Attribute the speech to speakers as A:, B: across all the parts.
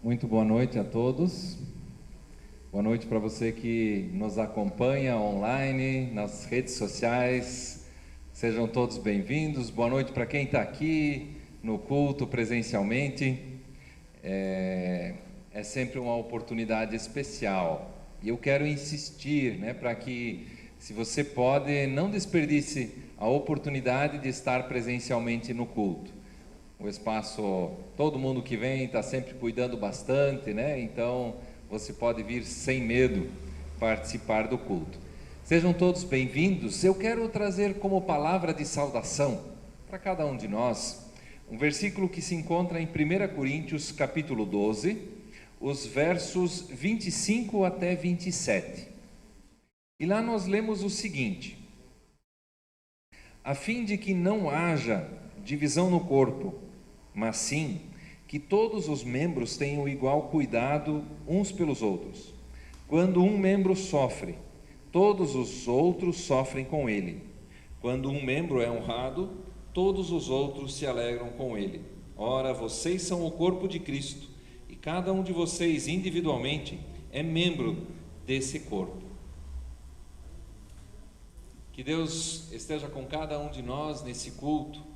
A: Muito boa noite a todos. Boa noite para você que nos acompanha online, nas redes sociais. Sejam todos bem-vindos. Boa noite para quem está aqui no culto presencialmente. É sempre uma oportunidade especial. E eu quero insistir, para que, se você pode, não desperdice a oportunidade de estar presencialmente no culto. O espaço, todo mundo que vem está sempre cuidando bastante, Então você pode vir sem medo participar do culto. Sejam todos bem-vindos. Eu quero trazer como palavra de saudação para cada um de nós um versículo que se encontra em 1 Coríntios capítulo 12, os versos 25 até 27. E lá nós lemos o seguinte: a fim de que não haja divisão no corpo, mas sim que todos os membros tenham igual cuidado uns pelos outros. Quando um membro sofre, todos os outros sofrem com ele. Quando um membro é honrado, todos os outros se alegram com ele. Ora, vocês são o corpo de Cristo, e cada um de vocês individualmente é membro desse corpo. Que Deus esteja com cada um de nós nesse culto.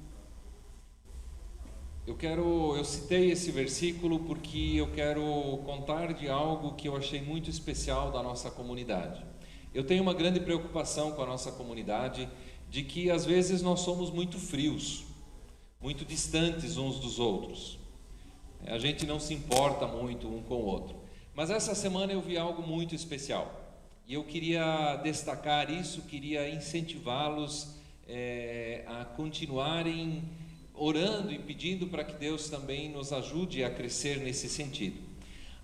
A: Eu citei esse versículo porque eu quero contar de algo que eu achei muito especial da nossa comunidade. Eu tenho uma grande preocupação com a nossa comunidade, de que às vezes nós somos muito frios, muito distantes uns dos outros. A gente não se importa muito um com o outro. Mas essa semana eu vi algo muito especial. E eu queria destacar isso, queria incentivá-los a continuarem orando e pedindo para que Deus também nos ajude a crescer nesse sentido.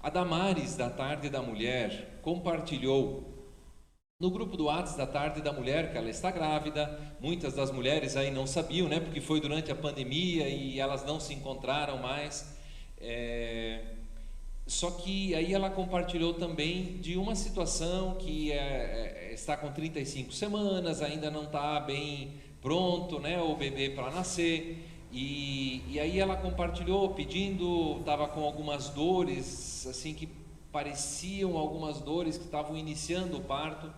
A: A Damares, da Tarde da Mulher, compartilhou no grupo do WhatsApp da Tarde da Mulher que ela está grávida. Muitas das mulheres aí não sabiam, porque foi durante a pandemia e elas não se encontraram mais. Só que aí ela compartilhou também de uma situação que está com 35 semanas, ainda não está bem pronto, o bebê para nascer. E aí ela compartilhou pedindo, estava com algumas dores, assim, que pareciam algumas dores que estavam iniciando o parto,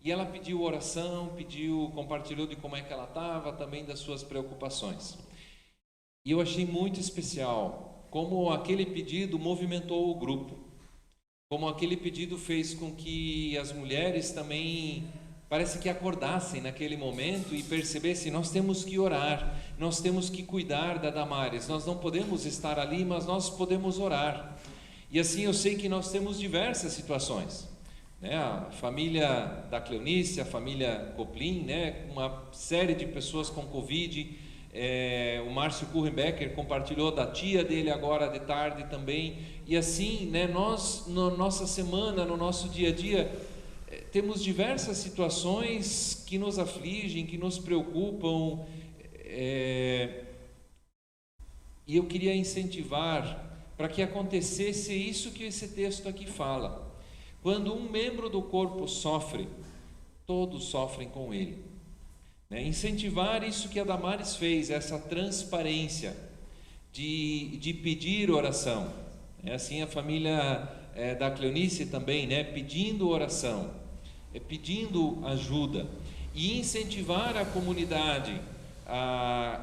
A: e ela pediu oração, compartilhou de como é que ela estava, também das suas preocupações. E eu achei muito especial como aquele pedido movimentou o grupo, como aquele pedido fez com que as mulheres também parece que acordassem naquele momento e percebessem: nós temos que orar, nós temos que cuidar da Damares, nós não podemos estar ali, mas nós podemos orar. E assim eu sei que nós temos diversas situações, a família da Cleonice, a família Coplin, uma série de pessoas com Covid. O Márcio Kurrenbecker compartilhou da tia dele agora de tarde também. E assim, nós, na nossa semana, no nosso dia a dia, temos diversas situações que nos afligem, que nos preocupam, e eu queria incentivar para que acontecesse isso que esse texto aqui fala. Quando um membro do corpo sofre, todos sofrem com ele. Incentivar isso que a Damares fez, essa transparência de pedir oração. Assim a família da Cleonice também, pedindo oração, pedindo ajuda, e incentivar a comunidade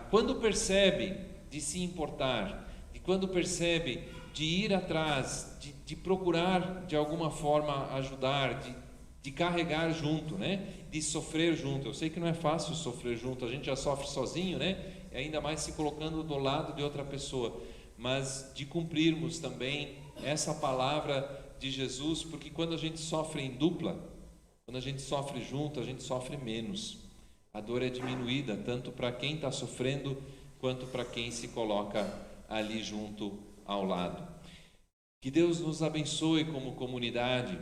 A: quando percebe de se importar, e quando percebe de ir atrás, de procurar de alguma forma ajudar, de carregar junto, de sofrer junto. Eu sei que não é fácil sofrer junto, a gente já sofre sozinho, e ainda mais se colocando do lado de outra pessoa, mas de cumprirmos também essa palavra de Jesus, porque quando a gente sofre em dupla, quando a gente sofre junto, a gente sofre menos. A dor é diminuída, tanto para quem está sofrendo, quanto para quem se coloca ali junto ao lado. Que Deus nos abençoe como comunidade,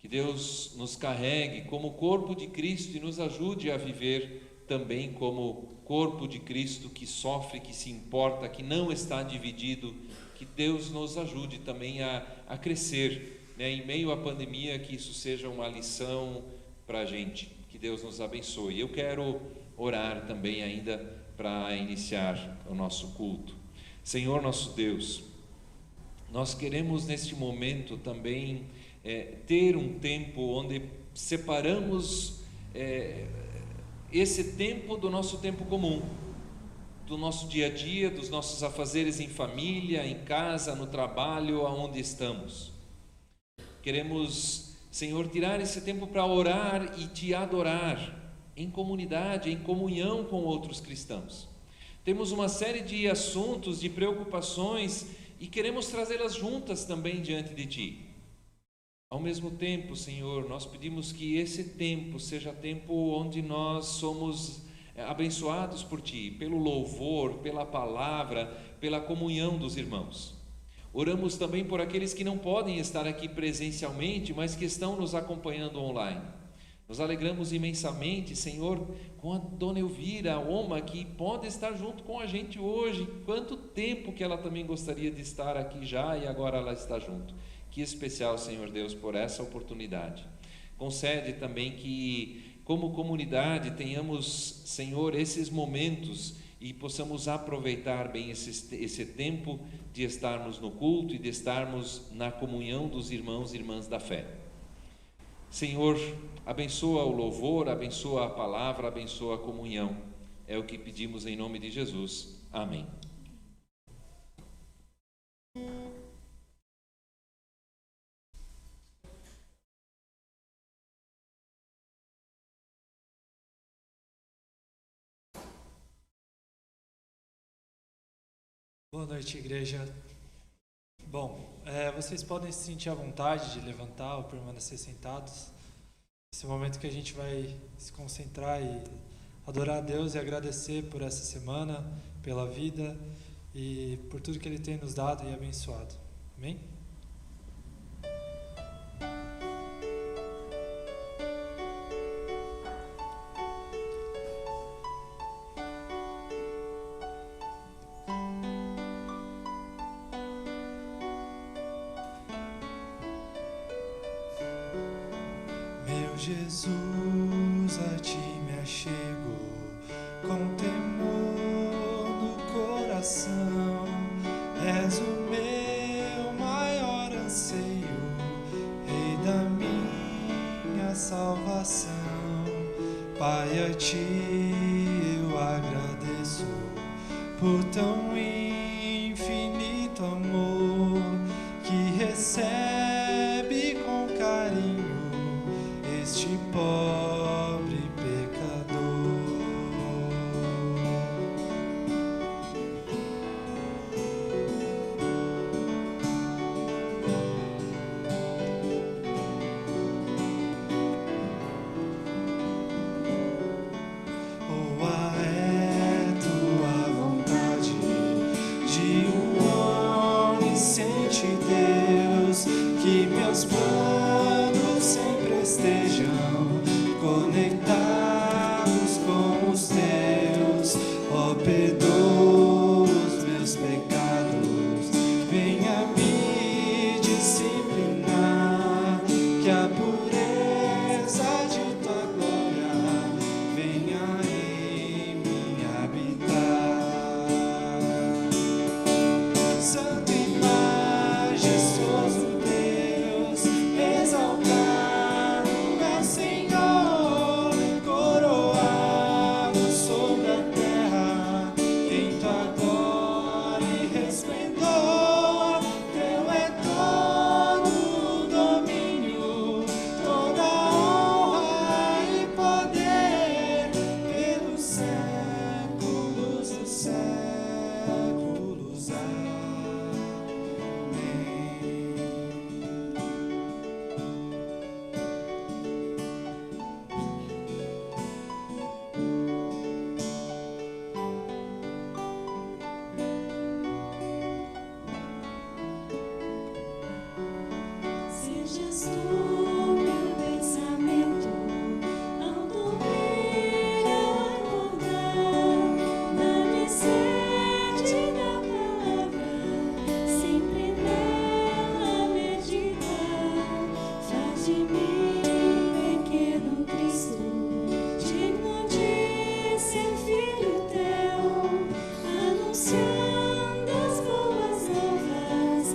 A: que Deus nos carregue como corpo de Cristo e nos ajude a viver também como corpo de Cristo, que sofre, que se importa, que não está dividido. Que Deus nos ajude também a crescer, em meio à pandemia, que isso seja uma lição para a gente. Que Deus nos abençoe. Eu quero orar também ainda para iniciar o nosso culto. Senhor nosso Deus, nós queremos neste momento também ter um tempo onde separamos esse tempo do nosso tempo comum, do nosso dia a dia, dos nossos afazeres em família, em casa, no trabalho, aonde estamos. Queremos, Senhor, tirar esse tempo para orar e te adorar em comunidade, em comunhão com outros cristãos. Temos uma série de assuntos, de preocupações e queremos trazê-las juntas também diante de Ti. Ao mesmo tempo, Senhor, nós pedimos que esse tempo seja tempo onde nós somos abençoados por Ti, pelo louvor, pela palavra, pela comunhão dos irmãos. Oramos também por aqueles que não podem estar aqui presencialmente, mas que estão nos acompanhando online. Nos alegramos imensamente, Senhor, com a Dona Elvira, a Oma, que pode estar junto com a gente hoje. Quanto tempo que ela também gostaria de estar aqui já e agora ela está junto. Que especial, Senhor Deus, por essa oportunidade. Concede também que, como comunidade, tenhamos, Senhor, esses momentos e possamos aproveitar bem esse tempo de estarmos no culto e de estarmos na comunhão dos irmãos e irmãs da fé. Senhor, abençoa o louvor, abençoa a palavra, abençoa a comunhão. É o que pedimos em nome de Jesus. Amém.
B: Boa noite, igreja. Bom, vocês podem se sentir à vontade de levantar ou permanecer sentados. Esse momento que a gente vai se concentrar e adorar a Deus e agradecer por essa semana, pela vida e por tudo que Ele tem nos dado e abençoado. Amém?
C: Jesus, a ti me achego, com temor no coração. És o meu maior anseio, Rei da minha salvação. Pai, a ti eu agradeço por tão infinito amor que recebe com carinho este pobre pecador. Oh, é tua vontade de onisciente Deus, que meus planos sempre estejam conectados com os teus. Ó, perdoa os meus pecados, venha me disciplinar, que a pureza de tua glória venha em mim habitar. Santo e majestoso Deus, exaltado é Senhor, coroado sobre a terra, em tua glória e resplendor. Teu é todo o domínio, toda a honra e poder, pelos séculos dos séculos. Amém.
D: Sejas tu meu pensamento, ao dormir, ao acordar, dá-me sede da palavra, sempre nela meditar. Faz de mim pequeno Cristo, digno de ser filho teu, anunciando as boas novas,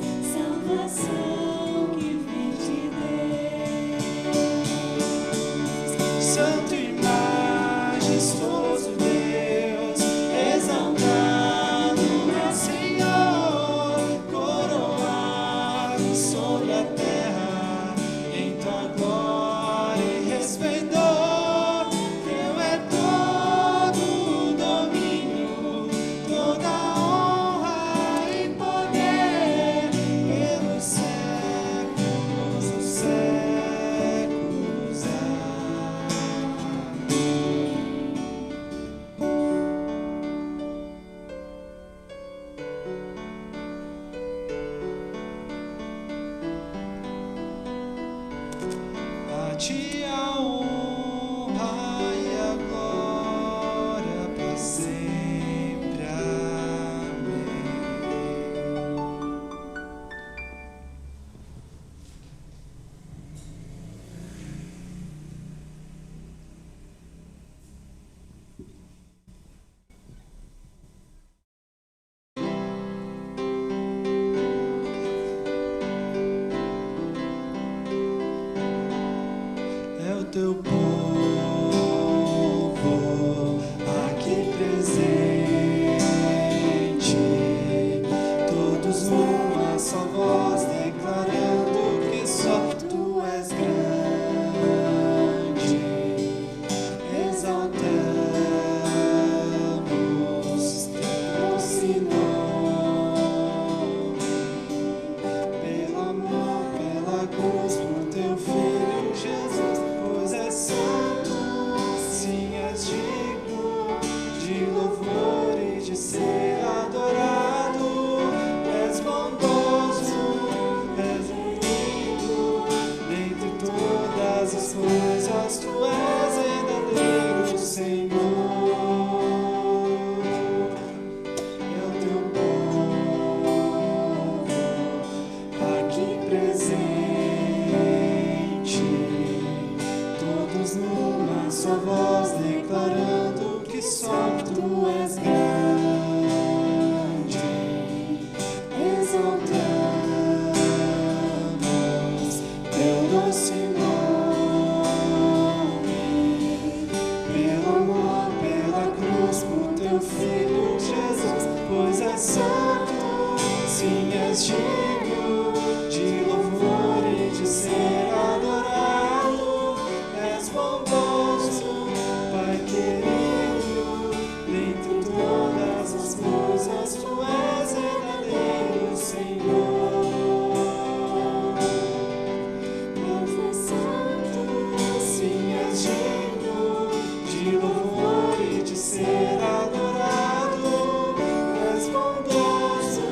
C: és santo, sim, és digno de louvor e de ser adorado. És bondoso, Pai querido, dentre todas as coisas tu és verdadeiro, Senhor.
D: És santo,
C: Sim, és digno de louvor e de ser adorado. És bondoso,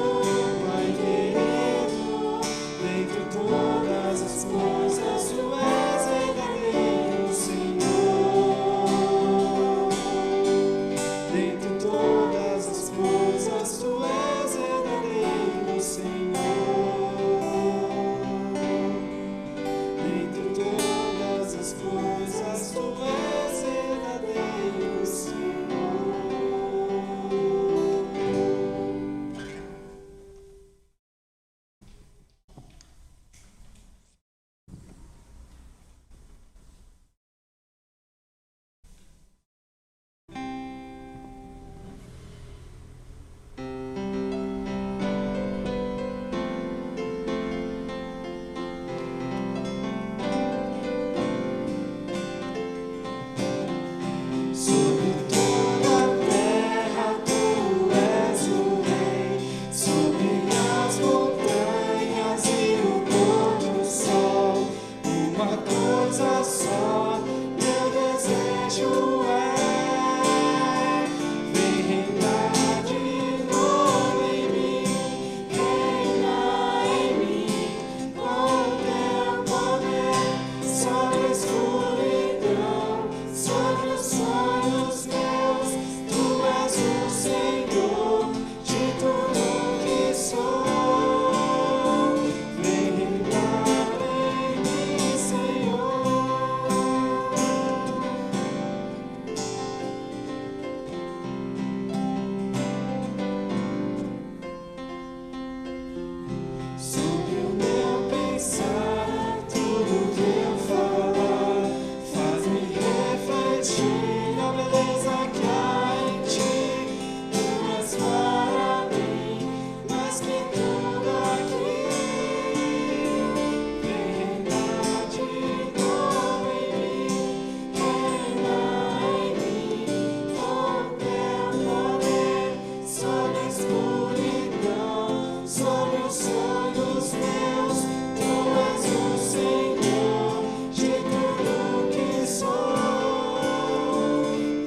C: Pai querido, dentre todas as coisas tu és verdadeiro, Senhor. Dentre todas as coisas tu és verdadeiro, Senhor. Dentre todas as coisas tu és verdadeiro, Senhor. Sobre toda a terra tu és o Rei, sobre as montanhas e o pôr do sol. Uma coisa só, meu desejo é: vem reinar de novo em mim, reinar em mim, com teu poder, sobre a escuridão, sobre os sonhos meus. Tu és o Senhor de tudo que sou. Vem reinar em mim, Senhor. Sobre o meu pensar, tudo que eu falar, faz-me refletir a beleza que há em ti. Tu és para mim mais que tudo aqui. Vem reinar de novo em mim, reinar em mim, com teu poder, sobre a escuridão, sobre os sonhos meus. Tu és o Senhor de tudo que sou.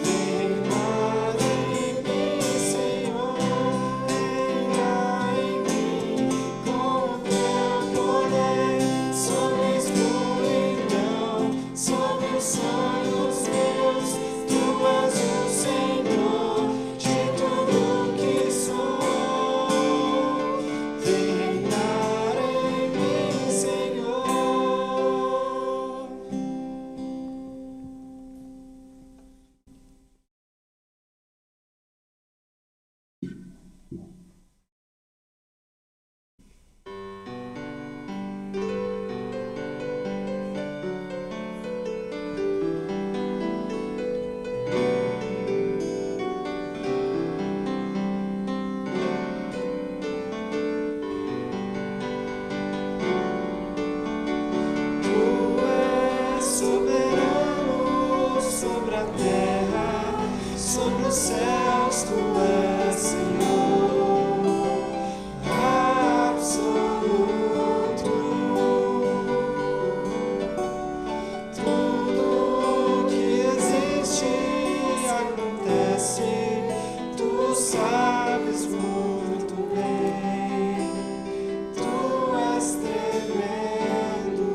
C: Vem reinar em mim, Senhor, reinar em mim, com teu poder, sobre a escuridão, sobre os sonhos meus. Tu és o Senhor de tudo que sou. Vem reinar em mim, Senhor. Tu és soberano sobre a terra, sobre os céus. Tu és Senhor absoluto. Tudo que existe acontece, tu sabes muito bem. Tu és tremendo,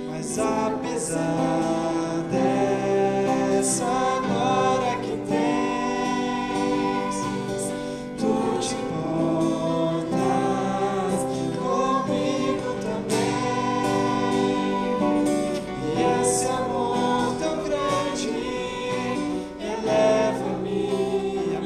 C: mas apesar dessa glória que tens, tu te importas comigo também. E esse amor tão grande eleva-me a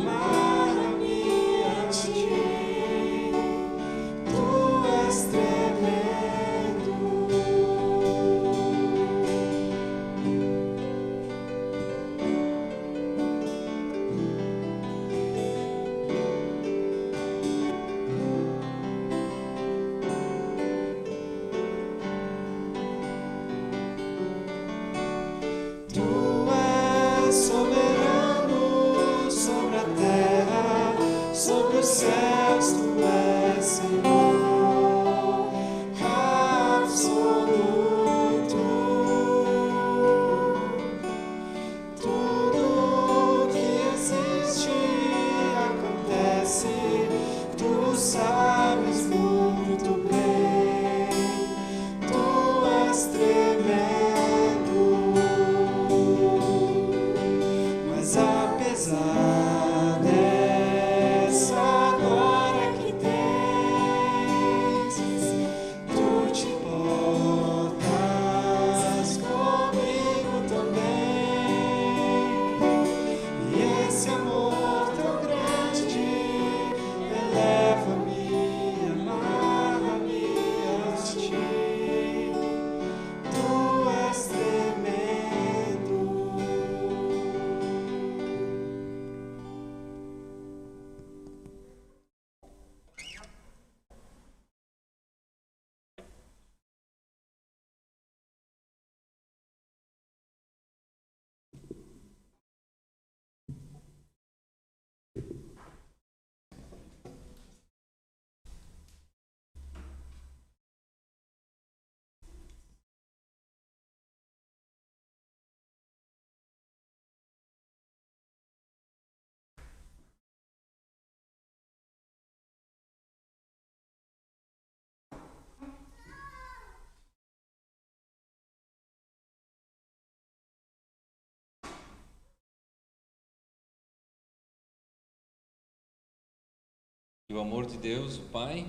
A: Que o amor de Deus, o Pai,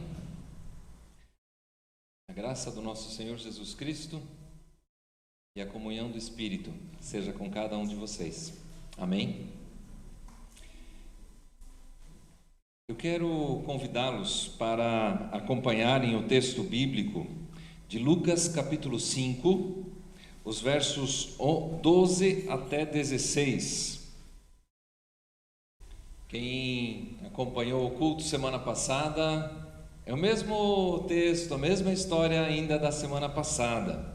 A: a graça do nosso Senhor Jesus Cristo e a comunhão do Espírito seja com cada um de vocês. Amém? Eu quero convidá-los para acompanharem o texto bíblico de Lucas capítulo 5, os versos 12 até 16. Quem acompanhou o culto semana passada, é o mesmo texto, a mesma história ainda da semana passada.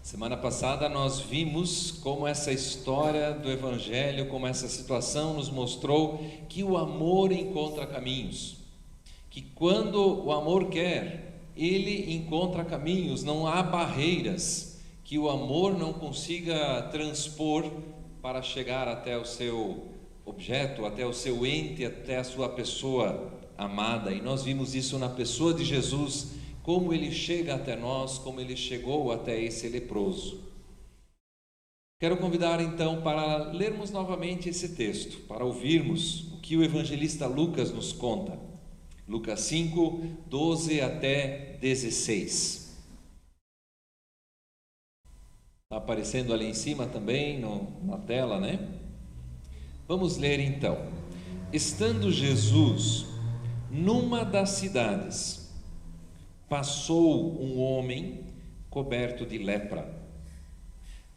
A: Semana passada nós vimos como essa história do Evangelho, como essa situação nos mostrou que o amor encontra caminhos. Que quando o amor quer, ele encontra caminhos, não há barreiras que o amor não consiga transpor para chegar até o seu objeto, até o seu ente, até a sua pessoa amada. E nós vimos isso na pessoa de Jesus, como ele chega até nós, como ele chegou até esse leproso. Quero convidar então para lermos novamente esse texto, para ouvirmos o que o evangelista Lucas nos conta. Lucas 5, 12 até 16. Está aparecendo ali em cima também, na tela, né? Vamos ler então. Estando Jesus numa das cidades, passou um homem coberto de lepra.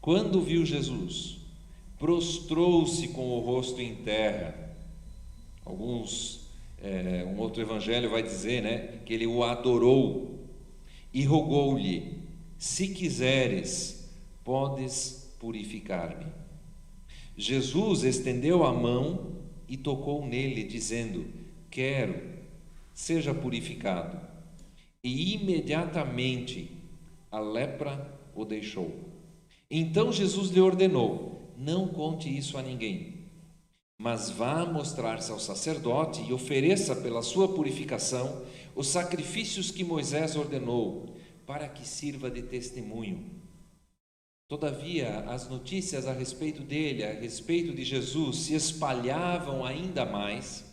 A: Quando viu Jesus, prostrou-se com o rosto em terra. Um outro evangelho vai dizer, né, que ele o adorou e rogou-lhe: se quiseres, podes purificar-me. Jesus estendeu a mão e tocou nele, dizendo: quero, seja purificado. E imediatamente a lepra o deixou. Então Jesus lhe ordenou: não conte isso a ninguém, mas vá mostrar-se ao sacerdote e ofereça pela sua purificação os sacrifícios que Moisés ordenou, para que sirva de testemunho. Todavia, as notícias a respeito dele, a respeito de Jesus, se espalhavam ainda mais,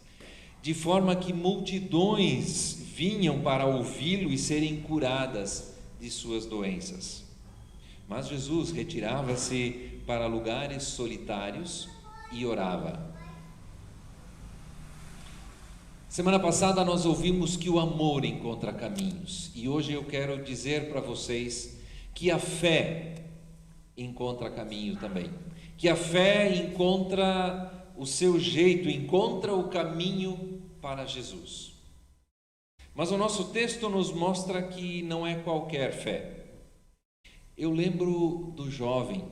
A: de forma que multidões vinham para ouvi-lo e serem curadas de suas doenças. Mas Jesus retirava-se para lugares solitários e orava. Semana passada nós ouvimos que o amor encontra caminhos, e hoje eu quero dizer para vocês que a fé encontra caminho também, que a fé encontra o seu jeito, encontra o caminho para Jesus. Mas o nosso texto nos mostra que não é qualquer fé. Eu lembro do jovem,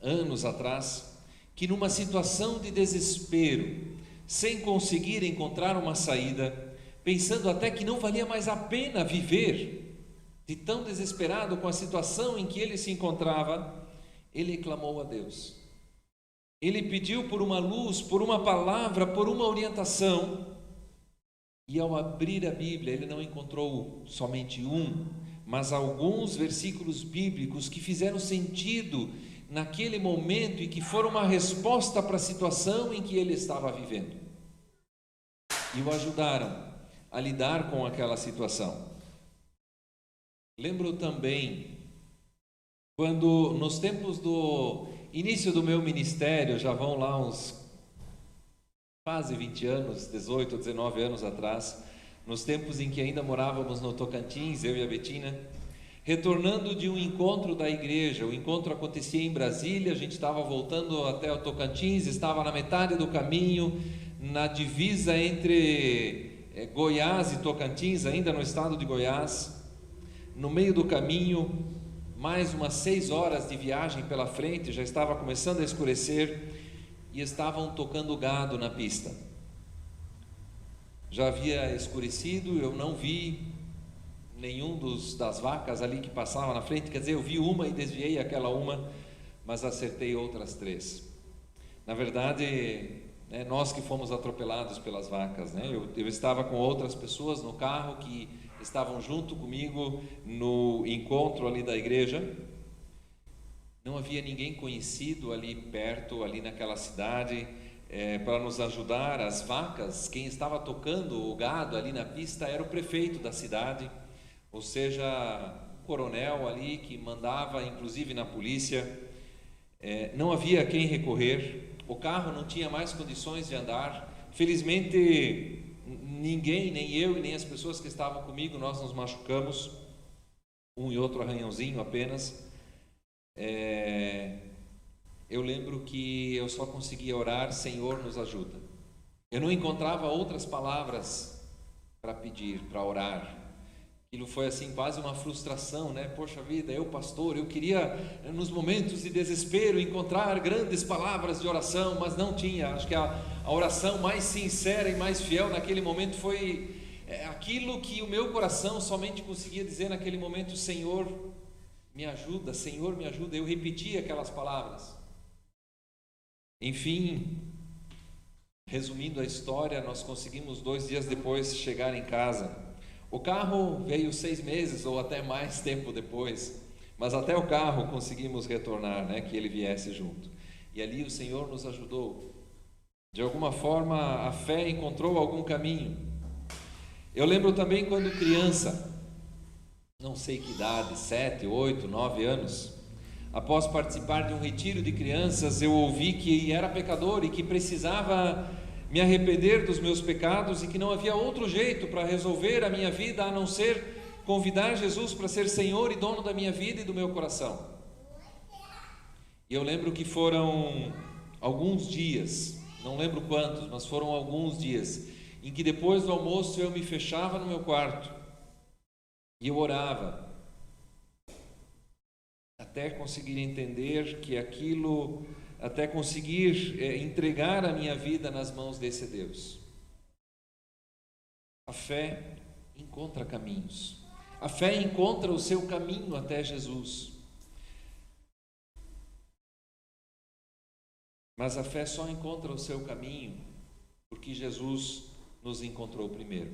A: anos atrás, que numa situação de desespero, sem conseguir encontrar uma saída, pensando até que não valia mais a pena viver, de tão desesperado com a situação em que ele se encontrava, ele clamou a Deus. Ele pediu por uma luz, por uma palavra, por uma orientação. E ao abrir a Bíblia, ele não encontrou somente mas alguns versículos bíblicos que fizeram sentido naquele momento e que foram uma resposta para a situação em que ele estava vivendo. E o ajudaram a lidar com aquela situação. Lembro também quando, nos tempos do início do meu ministério, já vão lá uns quase 20 anos, 18 ou 19 anos atrás, nos tempos em que ainda morávamos no Tocantins, eu e a Betina, retornando de um encontro da igreja. O encontro acontecia em Brasília, a gente estava voltando até o Tocantins, estava na metade do caminho, na divisa entre Goiás e Tocantins, ainda no estado de Goiás. No meio do caminho, mais umas 6 horas de viagem pela frente, já estava começando a escurecer e estavam tocando gado na pista. Já havia escurecido, eu não vi nenhum das vacas ali que passava na frente, quer dizer, eu vi uma e desviei aquela uma, mas acertei outras 3. Na verdade, nós que fomos atropelados pelas vacas, eu estava com outras pessoas no carro que estavam junto comigo no encontro ali da igreja. Não havia ninguém conhecido ali perto, ali naquela cidade. para nos ajudar, as vacas. Quem estava tocando o gado ali na pista era o prefeito da cidade, ou seja, o coronel ali que mandava inclusive na polícia. Não havia a quem recorrer, o carro não tinha mais condições de andar. Felizmente ninguém, nem eu e nem as pessoas que estavam comigo, nós nos machucamos, um e outro arranhãozinho apenas. Eu lembro que eu só conseguia orar: Senhor, nos ajuda. Eu não encontrava outras palavras para pedir, para orar. Aquilo foi assim quase uma frustração, né? Poxa vida, eu pastor, eu queria nos momentos de desespero encontrar grandes palavras de oração, mas não tinha. Acho que a oração mais sincera e mais fiel naquele momento foi aquilo que o meu coração somente conseguia dizer naquele momento: Senhor, me ajuda, Senhor, me ajuda. Eu repetia aquelas palavras. Enfim, resumindo a história, nós conseguimos 2 dias depois chegar em casa. O carro veio 6 meses ou até mais tempo depois, mas até o carro conseguimos retornar, né, que ele viesse junto. E ali o Senhor nos ajudou. De alguma forma a fé encontrou algum caminho. Eu lembro também quando criança, não sei que idade, 7, 8, 9 anos, após participar de um retiro de crianças, eu ouvi que era pecador e que precisava me arrepender dos meus pecados e que não havia outro jeito para resolver a minha vida a não ser convidar Jesus para ser Senhor e dono da minha vida e do meu coração. E eu lembro que foram alguns dias, não lembro quantos, mas foram alguns dias, em que depois do almoço eu me fechava no meu quarto e eu orava, até conseguir entender que aquilo, até conseguir entregar a minha vida nas mãos desse Deus. A fé encontra caminhos. A fé encontra o seu caminho até Jesus. Mas a fé só encontra o seu caminho porque Jesus nos encontrou primeiro.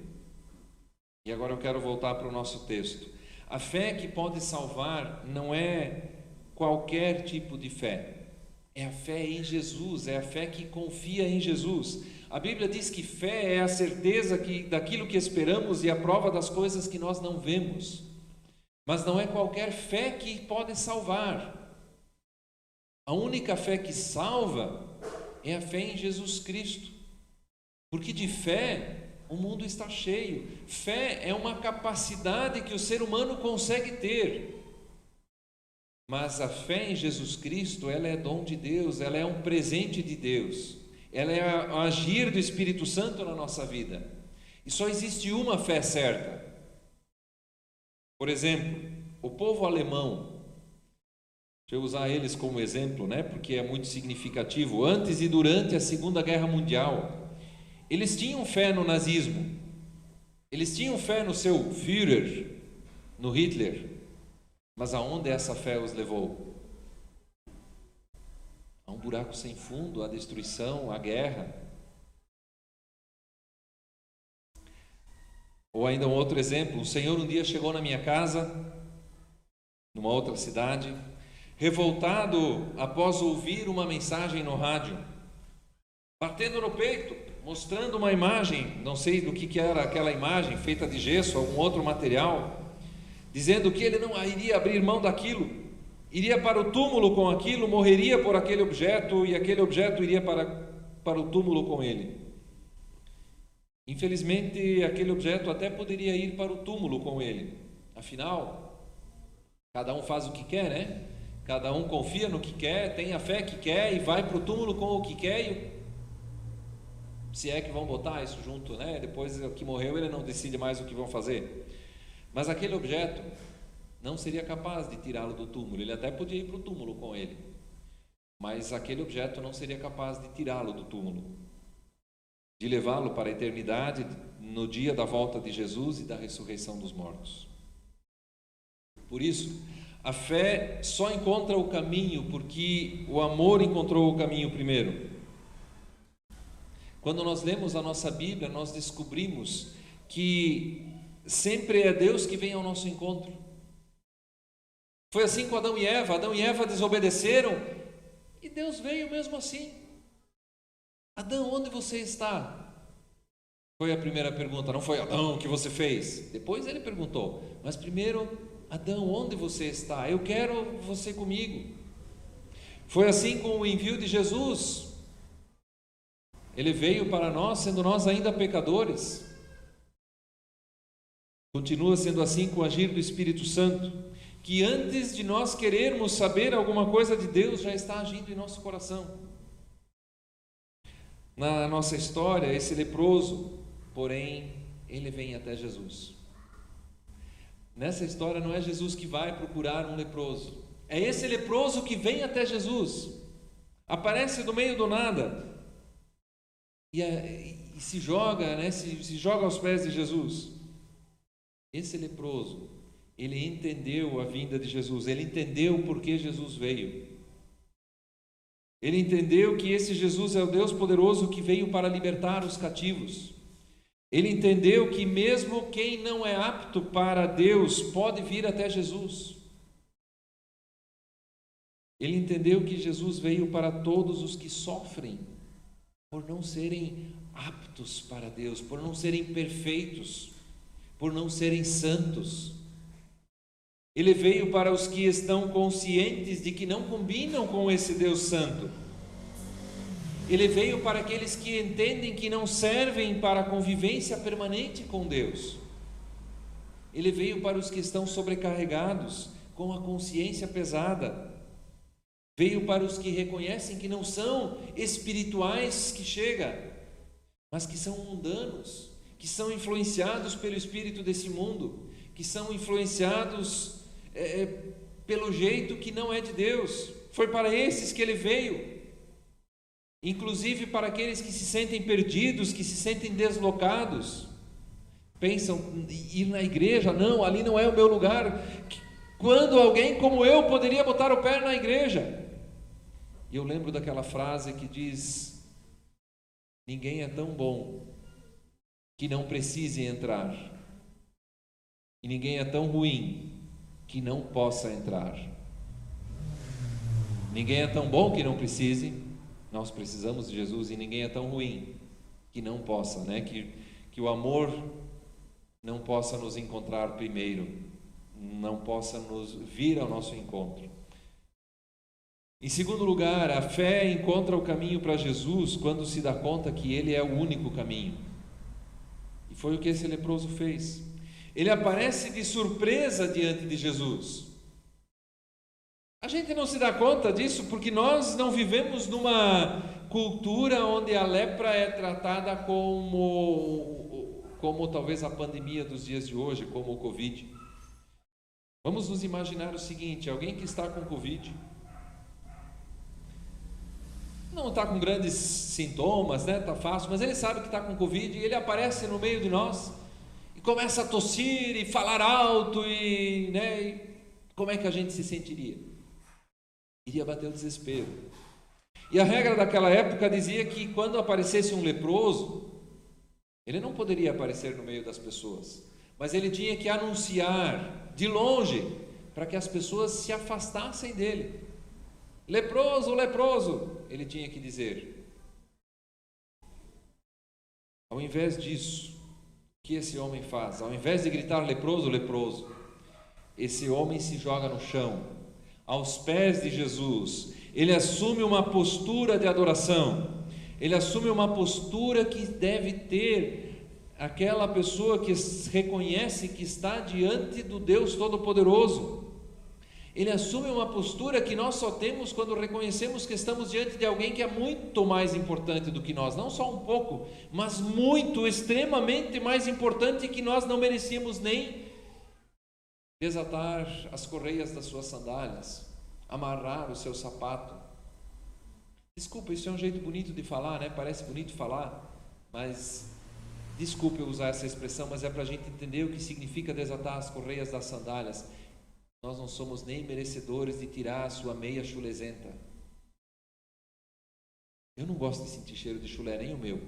A: E agora eu quero voltar para o nosso texto. A fé que pode salvar não é qualquer tipo de fé. É a fé em Jesus, é a fé que confia em Jesus. A Bíblia diz que fé é a certeza daquilo que esperamos e a prova das coisas que nós não vemos. Mas não é qualquer fé que pode salvar. A única fé que salva é a fé em Jesus Cristo. Porque de fé o mundo está cheio. Fé é uma capacidade que o ser humano consegue ter. Mas a fé em Jesus Cristo, ela é dom de Deus, ela é um presente de Deus. Ela é o agir do Espírito Santo na nossa vida. E só existe uma fé certa. Por exemplo, o povo alemão, deixa eu usar eles como exemplo, né? Porque é muito significativo. Antes e durante a Segunda Guerra Mundial, eles tinham fé no nazismo, eles tinham fé no seu Führer, no Hitler, mas aonde essa fé os levou? A um buraco sem fundo, a destruição, a guerra. Ou ainda um outro exemplo, o Senhor um dia chegou na minha casa, numa outra cidade, revoltado após ouvir uma mensagem no rádio, batendo no peito, mostrando uma imagem, não sei do que era aquela imagem, feita de gesso, algum outro material, dizendo que ele não iria abrir mão daquilo, iria para o túmulo com aquilo, morreria por aquele objeto e aquele objeto iria para o túmulo com ele. Infelizmente, aquele objeto até poderia ir para o túmulo com ele. Afinal, cada um faz o que quer, né? Cada um confia no que quer, tem a fé que quer e vai para o túmulo com o que quer. Se é que vão botar isso junto, né? Depois que morreu, ele não decide mais o que vão fazer. Mas aquele objeto não seria capaz de tirá-lo do túmulo. Ele até podia ir para o túmulo com ele, mas aquele objeto não seria capaz de tirá-lo do túmulo, de levá-lo para a eternidade no dia da volta de Jesus e da ressurreição dos mortos. Por isso, a fé só encontra o caminho porque o amor encontrou o caminho primeiro. Quando nós lemos a nossa Bíblia, nós descobrimos que sempre é Deus que vem ao nosso encontro. Foi assim com Adão e Eva. Adão e Eva desobedeceram e Deus veio mesmo assim. Adão, onde você está? Foi a primeira pergunta, não foi Adão, o que você fez? Depois ele perguntou, mas primeiro, Adão, onde você está? Eu quero você comigo. Foi assim com o envio de Jesus. Ele veio para nós, sendo nós ainda pecadores. Continua sendo assim com o agir do Espírito Santo, que antes de nós querermos saber alguma coisa de Deus, já está agindo em nosso coração. Na nossa história, esse leproso, porém, ele vem até Jesus. Nessa história não é Jesus que vai procurar um leproso, é esse leproso que vem até Jesus, aparece do meio do nada e se joga, se joga aos pés de Jesus. Esse leproso, ele entendeu a vinda de Jesus, ele entendeu por que Jesus veio. Ele entendeu que esse Jesus é o Deus poderoso que veio para libertar os cativos. Ele entendeu que mesmo quem não é apto para Deus pode vir até Jesus. Ele entendeu que Jesus veio para todos os que sofrem por não serem aptos para Deus, por não serem perfeitos, por não serem santos. Ele veio para os que estão conscientes de que não combinam com esse Deus santo. Ele veio para aqueles que entendem que não servem para a convivência permanente com Deus. Ele veio para os que estão sobrecarregados, com a consciência pesada. Veio para os que reconhecem que não são espirituais que chega, mas que são mundanos, que são influenciados pelo espírito desse mundo, que são influenciados pelo jeito que não é de Deus. Foi para esses que ele veio. Inclusive para aqueles que se sentem perdidos, que se sentem deslocados, pensam ir na igreja, não, ali não é o meu lugar. Quando alguém como eu poderia botar o pé na igreja? E eu lembro daquela frase que diz: ninguém é tão bom que não precise entrar, e ninguém é tão ruim que não possa entrar. Ninguém é tão bom que não precise. Nós precisamos de Jesus, e ninguém é tão ruim que não possa, que o amor não possa nos encontrar primeiro, não possa nos vir ao nosso encontro. Em segundo lugar, a fé encontra o caminho para Jesus quando se dá conta que Ele é o único caminho. E foi o que esse leproso fez. Ele aparece de surpresa diante de Jesus. A gente não se dá conta disso porque nós não vivemos numa cultura onde a lepra é tratada como talvez a pandemia dos dias de hoje, como o Covid. Vamos nos imaginar o seguinte: alguém que está com Covid, não está com grandes sintomas, está fácil, mas ele sabe que está com Covid, e ele aparece no meio de nós e começa a tossir e falar alto, e como é que a gente se sentiria? Iria bater o desespero. E a regra daquela época dizia que quando aparecesse um leproso, ele não poderia aparecer no meio das pessoas, mas ele tinha que anunciar de longe para que as pessoas se afastassem dele. Leproso, leproso, ele tinha que dizer. Ao invés disso, o que esse homem faz? Ao invés de gritar leproso, leproso, esse homem se joga no chão, aos pés de Jesus. Ele assume uma postura de adoração, ele assume uma postura que deve ter aquela pessoa que reconhece que está diante do Deus Todo-Poderoso. Ele assume uma postura que nós só temos quando reconhecemos que estamos diante de alguém que é muito mais importante do que nós, não só um pouco, mas muito, extremamente mais importante, que nós não merecíamos nem desatar as correias das suas sandálias, amarrar o seu sapato. Desculpa, isso é um jeito bonito de falar, Parece bonito falar, mas desculpe eu usar essa expressão, mas é para a gente entender o que significa desatar as correias das sandálias. Nós não somos nem merecedores de tirar a sua meia chulezenta. Eu não gosto de sentir cheiro de chulé, nem o meu,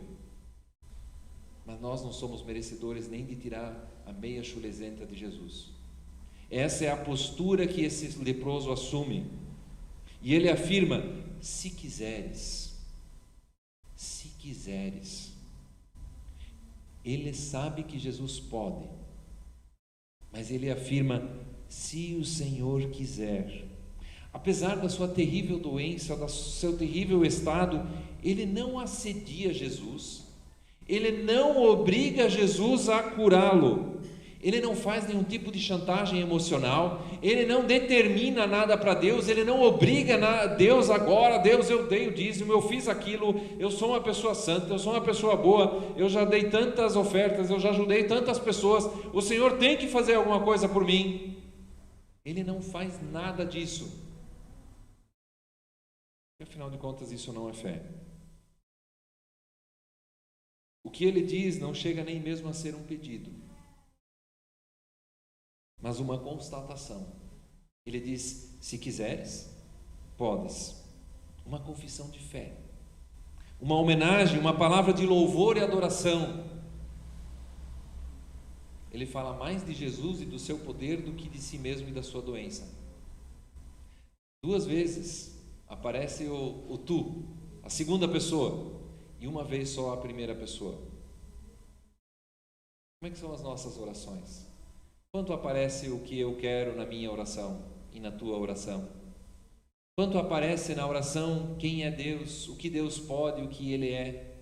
A: mas nós não somos merecedores nem de tirar a meia chulezenta de Jesus. Essa é a postura que esse leproso assume. E ele afirma: se quiseres, quiseres. Ele sabe que Jesus pode, mas ele afirma: se o Senhor quiser. Apesar da sua terrível doença, do seu terrível estado, ele não assedia Jesus, ele não obriga Jesus a curá-lo, ele não faz nenhum tipo de chantagem emocional, ele não determina nada para Deus, ele não obriga Deus agora: Deus, eu dei o dízimo, eu fiz aquilo, eu sou uma pessoa santa, eu sou uma pessoa boa, eu já dei tantas ofertas, eu já ajudei tantas pessoas, o Senhor tem que fazer alguma coisa por mim. Ele não faz nada disso. E, afinal de contas, isso não é fé. O que ele diz não chega nem mesmo a ser um pedido, mas uma constatação. Ele diz: se quiseres, podes. Uma confissão de fé, uma homenagem, uma palavra de louvor e adoração. Ele fala mais de Jesus e do seu poder do que de si mesmo e da sua doença. 2 vezes aparece o tu, a segunda pessoa, e uma vez só a primeira pessoa. Como é que são as nossas orações? Quanto aparece o que eu quero na minha oração e na tua oração? Quanto aparece na oração quem é Deus, o que Deus pode, o que Ele é?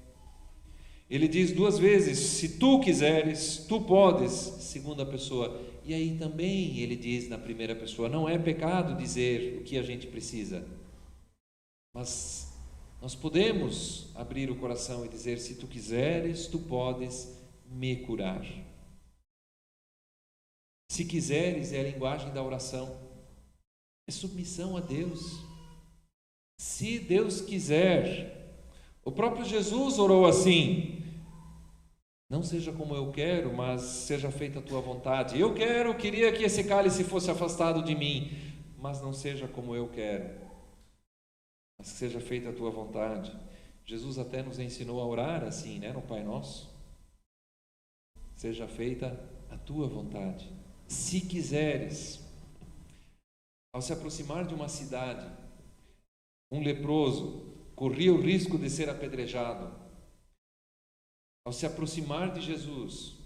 A: Ele diz 2 vezes: se tu quiseres, tu podes, segunda pessoa. E aí também ele diz na primeira pessoa: não é pecado dizer o que a gente precisa, mas nós podemos abrir o coração e dizer: se tu quiseres, tu podes me curar. Se quiseres é a linguagem da oração, é submissão a Deus. Se Deus quiser, o próprio Jesus orou assim: não seja como eu quero, mas seja feita a tua vontade. Eu queria que esse cálice fosse afastado de mim, mas não seja como eu quero, mas que seja feita a tua vontade. Jesus até nos ensinou a orar assim, no Pai Nosso: seja feita a tua vontade. Se quiseres. Ao se aproximar de uma cidade, um leproso corria o risco de ser apedrejado. Ao se aproximar de Jesus,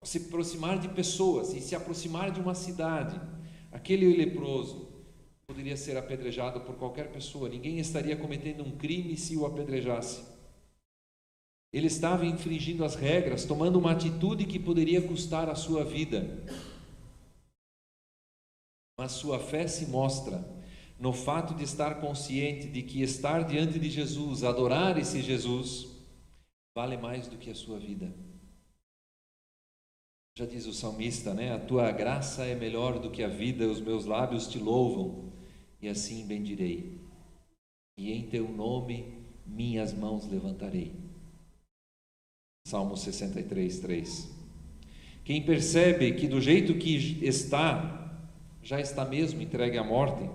A: ao se aproximar de pessoas e se aproximar de uma cidade, aquele leproso poderia ser apedrejado por qualquer pessoa. Ninguém estaria cometendo um crime se o apedrejasse. Ele estava infringindo as regras, tomando uma atitude que poderia custar a sua vida. Mas sua fé se mostra no fato de estar consciente de que estar diante de Jesus, adorar esse Jesus, vale mais do que a sua vida. Já diz o salmista, a tua graça é melhor do que a vida, os meus lábios te louvam, e assim bendirei. E em teu nome minhas mãos levantarei. Salmo 63, 3. Quem percebe que do jeito que está, já está mesmo entregue à morte,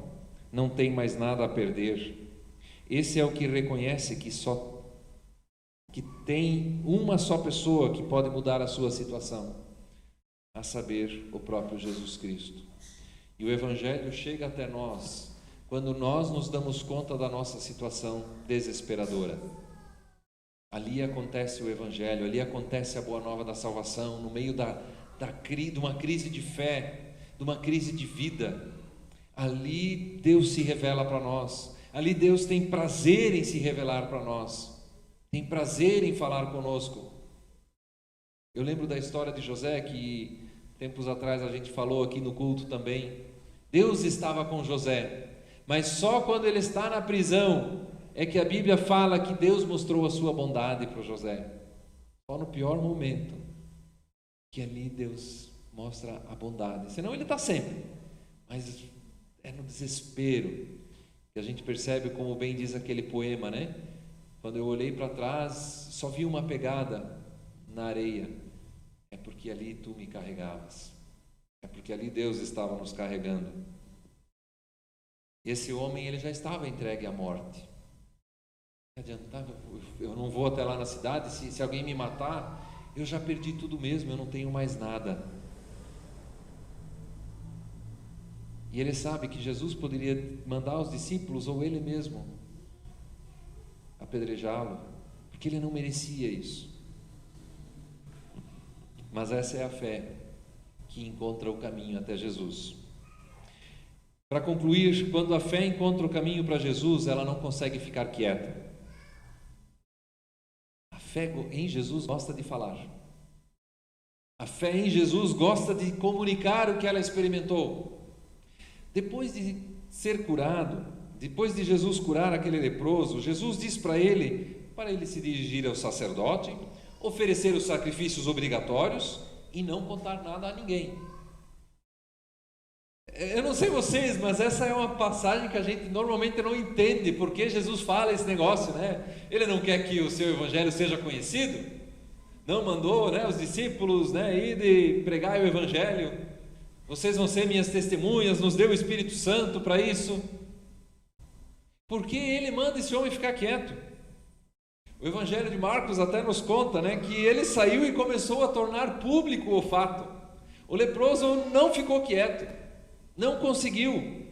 A: não tem mais nada a perder. Esse é o que reconhece que tem uma só pessoa que pode mudar a sua situação, a saber, o próprio Jesus Cristo. E o Evangelho chega até nós quando nós nos damos conta da nossa situação desesperadora. Ali acontece o Evangelho, ali acontece a boa nova da salvação, no meio de uma crise de fé, de uma crise de vida. Ali Deus se revela para nós, ali Deus tem prazer em se revelar para nós, tem prazer em falar conosco. Eu lembro da história de José, que tempos atrás a gente falou aqui no culto também. Deus estava com José, mas só quando ele está na prisão é que a Bíblia fala que Deus mostrou a sua bondade para José. Só no pior momento que ali Deus mostra a bondade. Senão ele está sempre, mas é no desespero que a gente percebe, como bem diz aquele poema, Quando eu olhei para trás, só vi uma pegada na areia. É porque ali tu me carregavas. É porque ali Deus estava nos carregando. Esse homem, ele já estava entregue à morte. Não adiantava, eu não vou até lá na cidade, se alguém me matar, eu já perdi tudo mesmo, eu não tenho mais nada. E ele sabe que Jesus poderia mandar os discípulos, ou ele mesmo, apedrejá-lo, porque porque ele não merecia isso. Mas essa é a fé que encontra o caminho até Jesus. Para concluir, quando a fé encontra o caminho para Jesus, ela não consegue ficar quieta. A fé em Jesus gosta de falar. A fé em Jesus gosta de comunicar o que ela experimentou. Depois de ser curado, depois de Jesus curar aquele leproso, Jesus diz para ele se dirigir ao sacerdote, oferecer os sacrifícios obrigatórios e não contar nada a ninguém. Eu não sei vocês, mas essa é uma passagem que a gente normalmente não entende, porque Jesus fala esse negócio, né? Ele não quer que o seu evangelho seja conhecido, não mandou, né, os discípulos, né, ir de pregar o evangelho, vocês vão ser minhas testemunhas, nos deu o Espírito Santo para isso. Por que ele manda esse homem ficar quieto? O Evangelho de Marcos até nos conta, né, que ele saiu e começou a tornar público o fato. O leproso não ficou quieto, não conseguiu.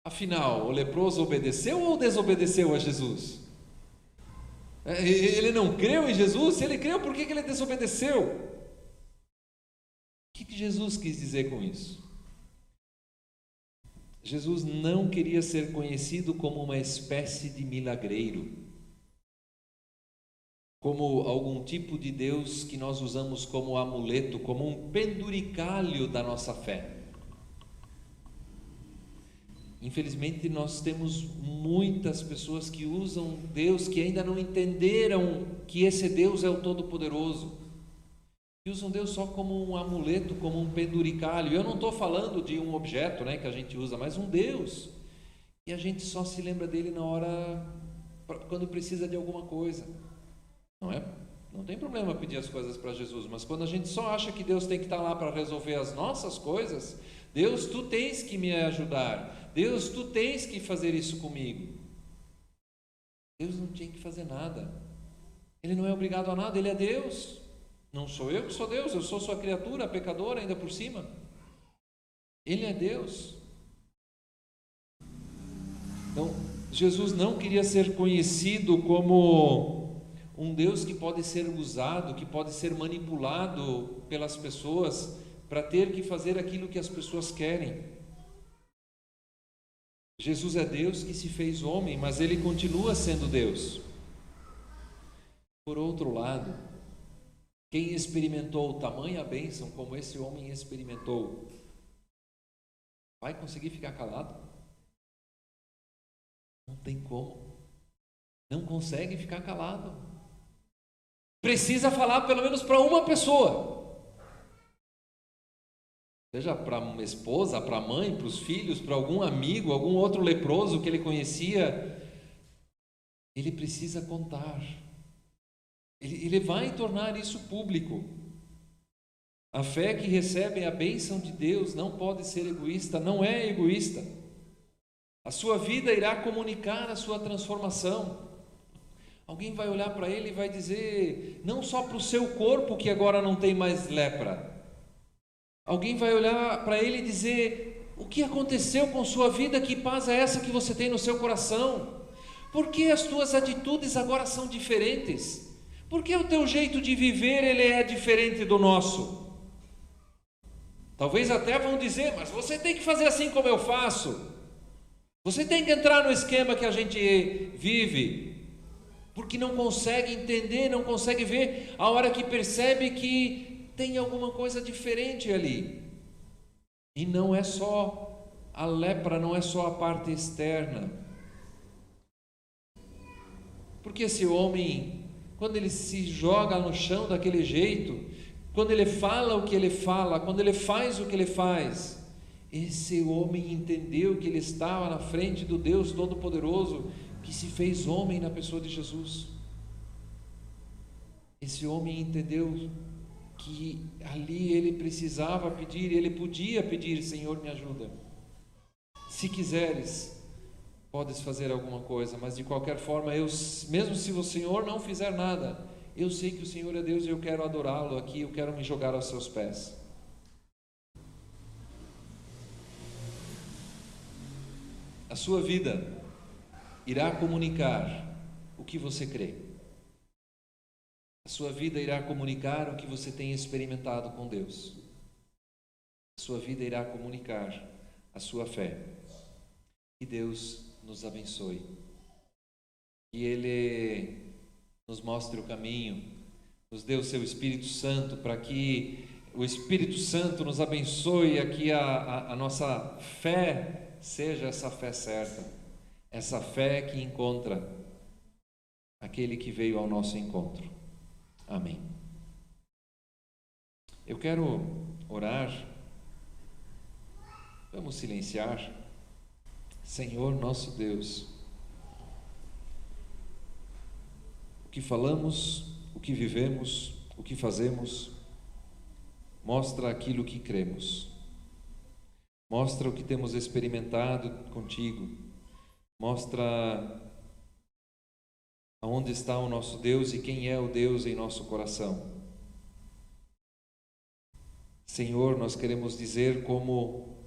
A: Afinal, o leproso obedeceu ou desobedeceu a Jesus? Ele não creu em Jesus? Se ele creu, por que ele desobedeceu? O que Jesus quis dizer com isso? Jesus não queria ser conhecido como uma espécie de milagreiro, como algum tipo de Deus que nós usamos como amuleto, como um penduricalho da nossa fé. Infelizmente, nós temos muitas pessoas que usam Deus, que ainda não entenderam que esse Deus é o Todo-Poderoso, que usam Deus só como um amuleto, como um penduricalho. Eu não estou falando de um objeto, né, que a gente usa, mas um Deus. E a gente só se lembra dele na hora, quando precisa de alguma coisa. Não tem problema pedir as coisas para Jesus, mas quando a gente só acha que Deus tem que estar lá para resolver as nossas coisas, Deus, tu tens que me ajudar. Deus, tu tens que fazer isso comigo. Deus não tinha que fazer nada. Ele não é obrigado a nada, ele é Deus. Não sou eu que sou Deus, eu sou sua criatura, pecadora ainda por cima. Ele é Deus. Então, Jesus não queria ser conhecido como um Deus que pode ser usado, que pode ser manipulado pelas pessoas para ter que fazer aquilo que as pessoas querem. Jesus é Deus que se fez homem, mas ele continua sendo Deus. Por outro lado, quem experimentou tamanha bênção como esse homem experimentou, vai conseguir ficar calado? Não tem como. Não consegue ficar calado. Precisa falar pelo menos para uma pessoa. Seja para uma esposa, para a mãe, para os filhos, para algum amigo, algum outro leproso que ele conhecia. Ele precisa contar. Ele vai tornar isso público. A fé que recebe a bênção de Deus não pode ser egoísta, não é egoísta. A sua vida irá comunicar a sua transformação. Alguém vai olhar para ele e vai dizer, não só para o seu corpo que agora não tem mais lepra. Alguém vai olhar para ele e dizer, o que aconteceu com sua vida? Que paz é essa que você tem no seu coração? Por que as tuas atitudes agora são diferentes? Por que o teu jeito de viver ele é diferente do nosso? Talvez até vão dizer, mas você tem que fazer assim como eu faço. Você tem que entrar no esquema que a gente vive. Porque não consegue entender, não consegue ver a hora que percebe que tem alguma coisa diferente ali. E não é só a lepra, não é só a parte externa. Porque esse homem, quando ele se joga no chão daquele jeito, quando ele fala o que ele fala, quando ele faz o que ele faz, esse homem entendeu que ele estava na frente do Deus Todo-Poderoso, que se fez homem na pessoa de Jesus. Esse homem entendeu que ali ele precisava pedir, ele podia pedir, Senhor, me ajuda. Se quiseres, podes fazer alguma coisa, mas de qualquer forma, mesmo se o Senhor não fizer nada, eu sei que o Senhor é Deus e eu quero adorá-lo aqui, eu quero me jogar aos seus pés. A sua vida irá comunicar o que você crê. A sua vida irá comunicar o que você tem experimentado com Deus. A sua vida irá comunicar a sua fé. Que Deus nos abençoe. Que Ele nos mostre o caminho, nos dê o seu Espírito Santo, para que o Espírito Santo nos abençoe, a que a nossa fé seja essa fé certa, essa fé que encontra aquele que veio ao nosso encontro. Amém. Eu quero orar. Vamos silenciar. Senhor nosso Deus, o que falamos, o que vivemos, o que fazemos, mostra aquilo que cremos, mostra o que temos experimentado contigo, mostra aonde está o nosso Deus e quem é o Deus em nosso coração. Senhor, nós queremos dizer como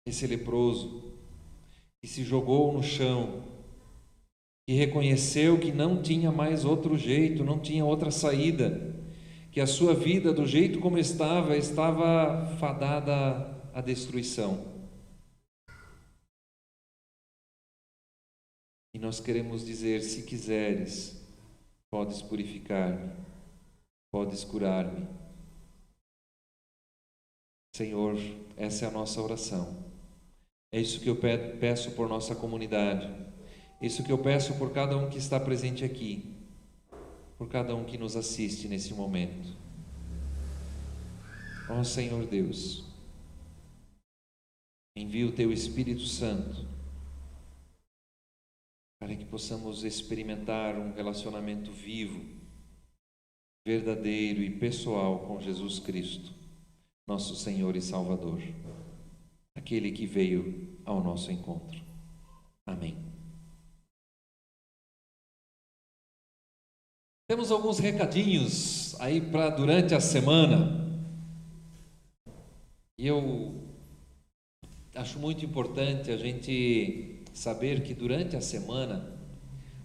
A: esse leproso que se jogou no chão, que reconheceu que não tinha mais outro jeito, não tinha outra saída, que a sua vida, do jeito como estava fadada à destruição. E nós queremos dizer: se quiseres, podes purificar-me, podes curar-me. Senhor, essa é a nossa oração. É isso que eu peço por nossa comunidade. Isso que eu peço por cada um que está presente aqui, por cada um que nos assiste nesse momento. Ó Senhor Deus, envia o Teu Espírito Santo para que possamos experimentar um relacionamento vivo, verdadeiro e pessoal com Jesus Cristo, nosso Senhor e Salvador, aquele que veio ao nosso encontro. Amém. Temos alguns recadinhos aí para durante a semana. E eu acho muito importante a gente saber que durante a semana,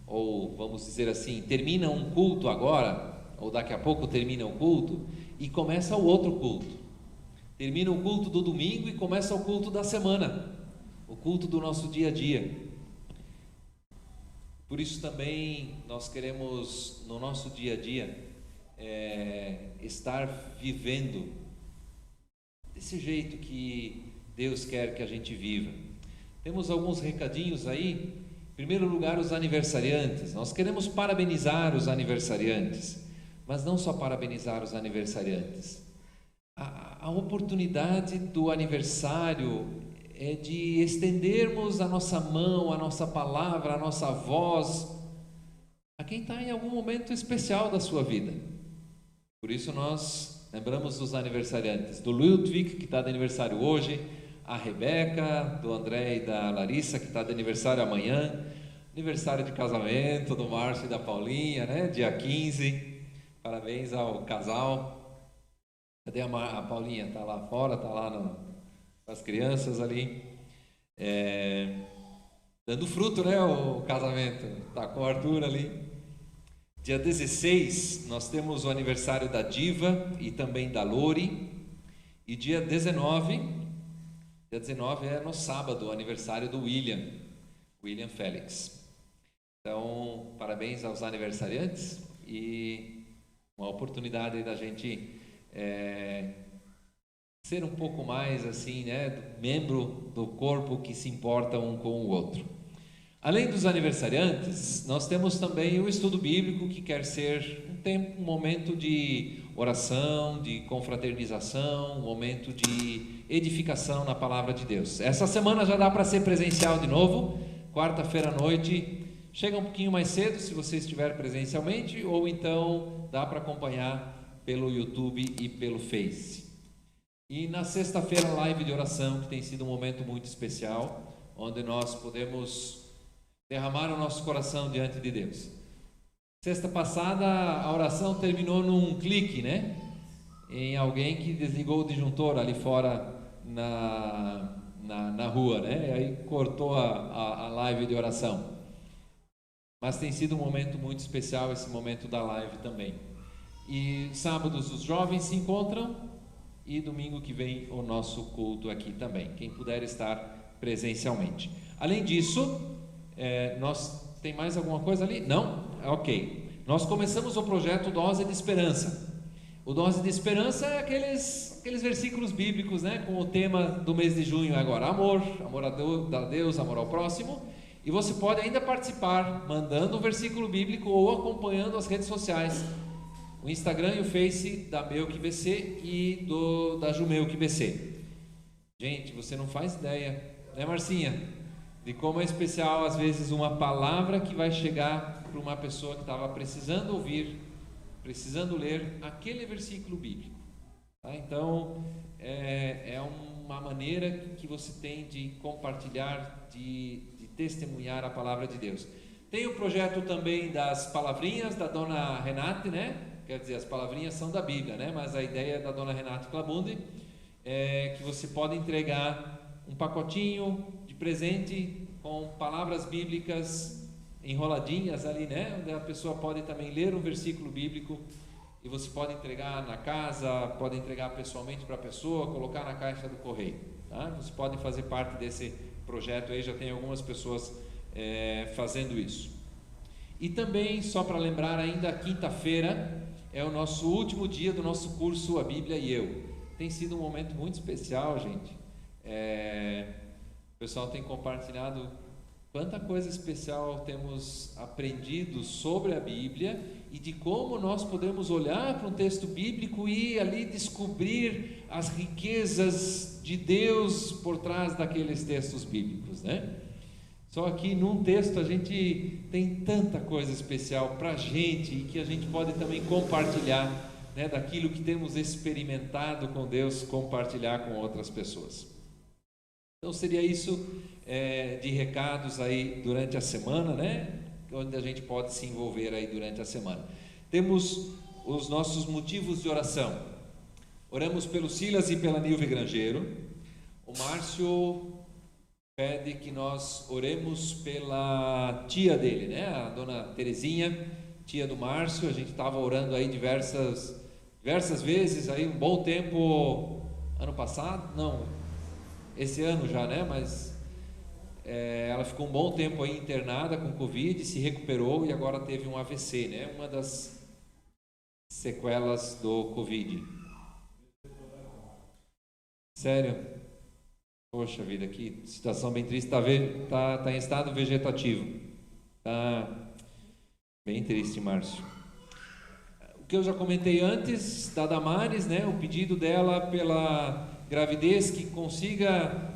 A: ou vamos dizer assim, termina um culto agora, ou daqui a pouco termina o culto, e começa o outro culto. Termina o culto do domingo e começa o culto da semana, o culto do nosso dia a dia. Por isso também nós queremos, no nosso dia a dia, estar vivendo desse jeito que Deus quer que a gente viva. Temos alguns recadinhos aí. Em primeiro lugar, os aniversariantes. Nós queremos parabenizar os aniversariantes, mas não só parabenizar os aniversariantes. A oportunidade do aniversário é de estendermos a nossa mão, a nossa palavra, a nossa voz a quem está em algum momento especial da sua vida. Por isso nós lembramos dos aniversariantes, do Ludwig, que está de aniversário hoje, a Rebeca, do André e da Larissa, que está de aniversário amanhã, aniversário de casamento do Márcio e da Paulinha, né? Dia 15, parabéns ao casal. Cadê a Paulinha? Está lá fora, está lá com as crianças ali, dando fruto, né? O casamento, está com o Arthur ali. Dia 16, nós temos o aniversário da Diva e também da Lori. E dia 19 é no sábado, o aniversário do William Félix. Então, parabéns aos aniversariantes e uma oportunidade aí da gente ser um pouco mais assim, né, membro do corpo que se importa um com o outro. Além dos aniversariantes, nós temos também o estudo bíblico, que quer ser um momento de oração, de confraternização, um momento de edificação na palavra de Deus. Essa semana já dá para ser presencial de novo, quarta-feira à noite. Chega um pouquinho mais cedo se você estiver presencialmente, ou então dá para acompanhar pelo YouTube e pelo Face. E na sexta-feira, live de oração, que tem sido um momento muito especial, onde nós podemos derramar o nosso coração diante de Deus. Sexta passada, a oração terminou num clique, né? Em alguém que desligou o disjuntor ali fora na rua, né? E aí cortou a live de oração. Mas tem sido um momento muito especial esse momento da live também. E sábados os jovens se encontram e domingo que vem o nosso culto aqui também, quem puder estar presencialmente. Além disso, tem mais alguma coisa ali? Não? Ok. Nós começamos o projeto Dose de Esperança. O Dose de Esperança é aqueles versículos bíblicos, né, com o tema do mês de junho agora, amor a Deus, amor ao próximo. E você pode ainda participar mandando um versículo bíblico ou acompanhando as redes sociais, o Instagram e o Face da Melk BC e da Jumelk BC. Gente, você não faz ideia, né, Marcinha, de como é especial às vezes uma palavra que vai chegar para uma pessoa que estava precisando ouvir, precisando ler aquele versículo bíblico. Tá? Então, é uma maneira que você tem de compartilhar, de testemunhar a palavra de Deus. Tem o projeto também das palavrinhas da dona Renate, né? Quer dizer, as palavrinhas são da Bíblia, né? Mas a ideia é da dona Renate Clabundi é que você pode entregar um pacotinho de presente com palavras bíblicas enroladinhas ali, né? Onde a pessoa pode também ler um versículo bíblico e você pode entregar na casa, pode entregar pessoalmente para a pessoa, colocar na caixa do correio, tá? Você pode fazer parte desse projeto aí, já tem algumas pessoas fazendo isso. E também, só para lembrar ainda, quinta-feira é o nosso último dia do nosso curso A Bíblia e Eu. Tem sido um momento muito especial, gente. O pessoal tem compartilhado quanta coisa especial temos aprendido sobre a Bíblia e de como nós podemos olhar para um texto bíblico e ali descobrir as riquezas de Deus por trás daqueles textos bíblicos, né? Só que num texto a gente tem tanta coisa especial para a gente e que a gente pode também compartilhar, né, daquilo que temos experimentado com Deus, compartilhar com outras pessoas. Então seria isso de recados aí durante a semana, né? Onde a gente pode se envolver aí durante a semana. Temos os nossos motivos de oração. Oramos pelo Silas e pela Nilve Grangeiro. O Márcio pede que nós oremos pela tia dele, né? A dona Terezinha, tia do Márcio. A gente estava orando aí diversas vezes aí, um bom tempo, ano passado, não, esse ano já, né? Mas ela ficou um bom tempo aí internada com Covid, se recuperou e agora teve um AVC, né? Uma das sequelas do Covid. Sério? Poxa vida, que situação bem triste. Tá em estado vegetativo. Tá bem triste, Márcio. O que eu já comentei antes da Damares, né? O pedido dela pela gravidez, que consiga,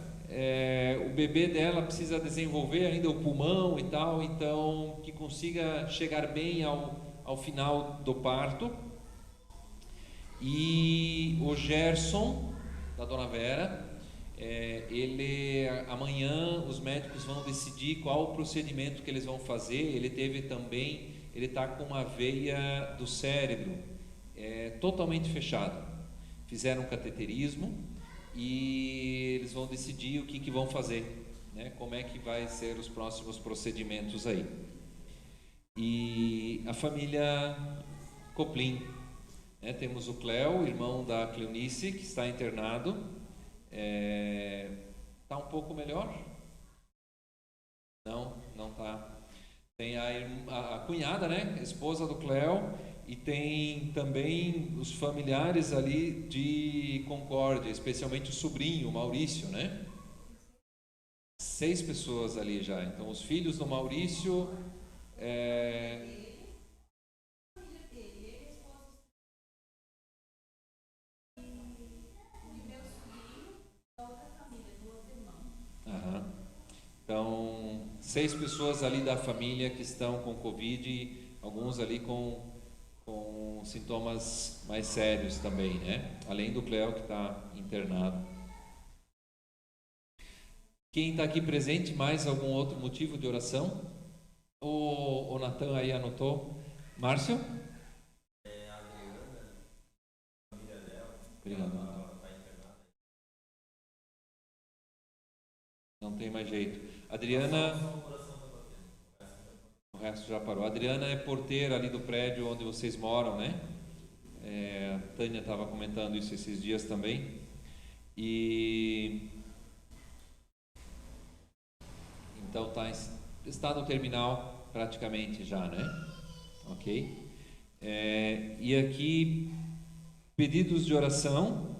A: o bebê dela precisa desenvolver ainda o pulmão e tal, então que consiga chegar bem ao final do parto. E o Gerson, da dona Vera, amanhã os médicos vão decidir qual o procedimento que eles vão fazer. Ele está com uma veia do cérebro totalmente fechada. Fizeram um cateterismo e eles vão decidir o que vão fazer, né? Como é que vai ser os próximos procedimentos aí. E a família Coplin, né? Temos o Cléo, irmão da Cleonice, que está internado. Está um pouco melhor? Não está. Tem a cunhada, né? A esposa do Cléo, e tem também os familiares ali de Concórdia, especialmente o sobrinho, o Maurício, né? 6 pessoas ali já. Então, os filhos do Maurício, Então, 6 pessoas ali da família que estão com Covid, alguns ali com sintomas mais sérios também, né? Além do Cléo, que está internado. Quem está aqui presente, mais algum outro motivo de oração? O Natan aí anotou. Márcio?
E: A Adriana, a família dela.
A: Obrigado.
E: Está internada.
A: Não tem mais jeito. Adriana,
E: Só o coração está batendo.
A: o resto já parou. A Adriana é porteira ali do prédio onde vocês moram, né? A Tânia estava comentando isso esses dias também. E então está no terminal praticamente já, né? Ok? E aqui, pedidos de oração